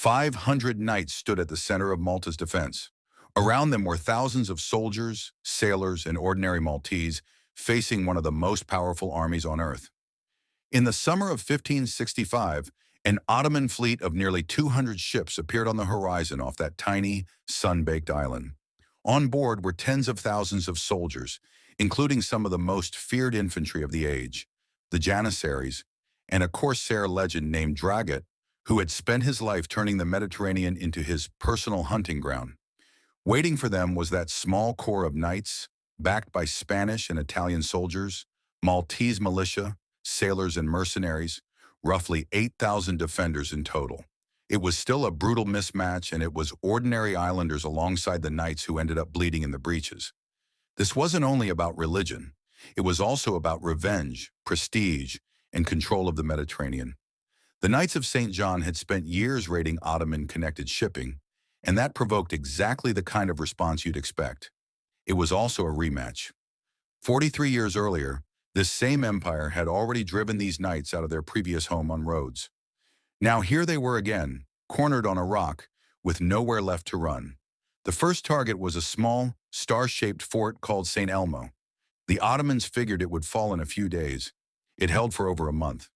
500 knights stood at the center of Malta's defense. Around them were thousands of soldiers, sailors, and ordinary Maltese facing one of the most powerful armies on earth. In the summer of 1565, an Ottoman fleet of nearly 200 ships appeared on the horizon off that tiny, sun-baked island. On board were tens of thousands of soldiers, including some of the most feared infantry of the age, the Janissaries, and a corsair legend named Dragut, who had spent his life turning the Mediterranean into his personal hunting ground. Waiting for them was that small corps of knights, backed by Spanish and Italian soldiers, Maltese militia, sailors and mercenaries, roughly 8,000 defenders in total. It was still a brutal mismatch, and it was ordinary islanders alongside the knights who ended up bleeding in the breaches. This wasn't only about religion. It was also about revenge, prestige, and control of the Mediterranean. The Knights of St. John had spent years raiding Ottoman-connected shipping, and that provoked exactly the kind of response you'd expect. It was also a rematch. 43 years earlier, this same empire had already driven these knights out of their previous home on Rhodes. Now here they were again, cornered on a rock, with nowhere left to run. The first target was a small, star-shaped fort called St. Elmo. The Ottomans figured it would fall in a few days. It held for over a month.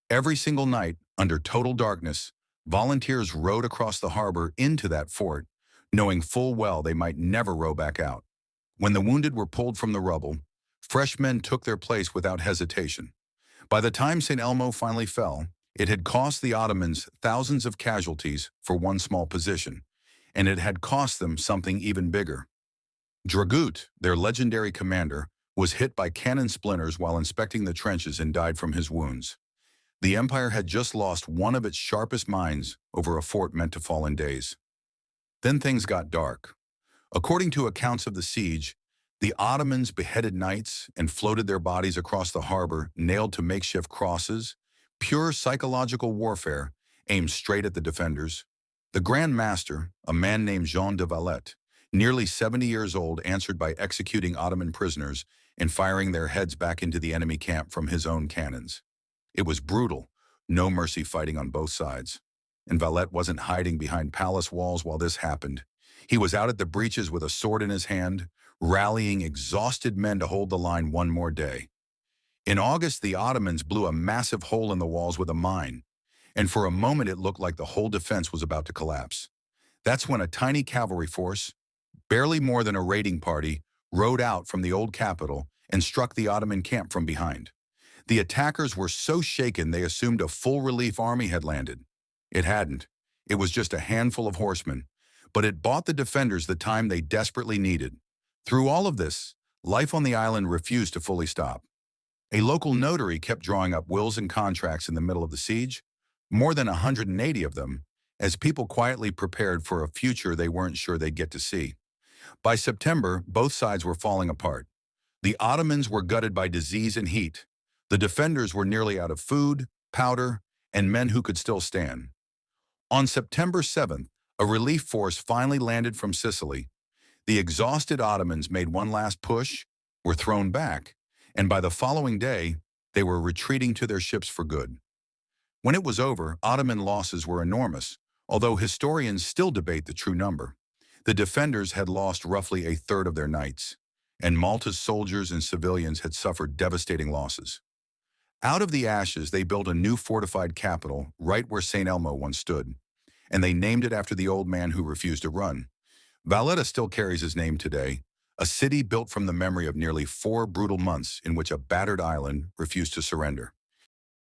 Every single night, under total darkness, volunteers rowed across the harbor into that fort, knowing full well they might never row back out. When the wounded were pulled from the rubble, fresh men took their place without hesitation. By the time St. Elmo finally fell, it had cost the Ottomans thousands of casualties for one small position, and it had cost them something even bigger. Dragut, their legendary commander, was hit by cannon splinters while inspecting the trenches and died from his wounds. The empire had just lost one of its sharpest minds over a fort meant to fall in days. Then things got dark. According to accounts of the siege, the Ottomans beheaded knights and floated their bodies across the harbor, nailed to makeshift crosses, pure psychological warfare aimed straight at the defenders. The Grand Master, a man named Jean de Valette, nearly 70 years old, answered by executing Ottoman prisoners and firing their heads back into the enemy camp from his own cannons. It was brutal, no mercy fighting on both sides. And Valette wasn't hiding behind palace walls while this happened. He was out at the breaches with a sword in his hand, rallying exhausted men to hold the line one more day. In August, the Ottomans blew a massive hole in the walls with a mine, and for a moment it looked like the whole defense was about to collapse. That's when a tiny cavalry force, barely more than a raiding party, rode out from the old capital and struck the Ottoman camp from behind. The attackers were so shaken they assumed a full relief army had landed. It hadn't. It was just a handful of horsemen, but it bought the defenders the time they desperately needed. Through all of this, life on the island refused to fully stop. A local notary kept drawing up wills and contracts in the middle of the siege, more than 180 of them, as people quietly prepared for a future they weren't sure they'd get to see. By September, both sides were falling apart. The Ottomans were gutted by disease and heat. The defenders were nearly out of food, powder, and men who could still stand. On September 7th, a relief force finally landed from Sicily. The exhausted Ottomans made one last push, were thrown back, and by the following day, they were retreating to their ships for good. When it was over, Ottoman losses were enormous, although historians still debate the true number. The defenders had lost roughly a third of their knights, and Malta's soldiers and civilians had suffered devastating losses. Out of the ashes, they built a new fortified capital right where St. Elmo once stood, and they named it after the old man who refused to run. Valletta still carries his name today, a city built from the memory of nearly 4 brutal months in which a battered island refused to surrender.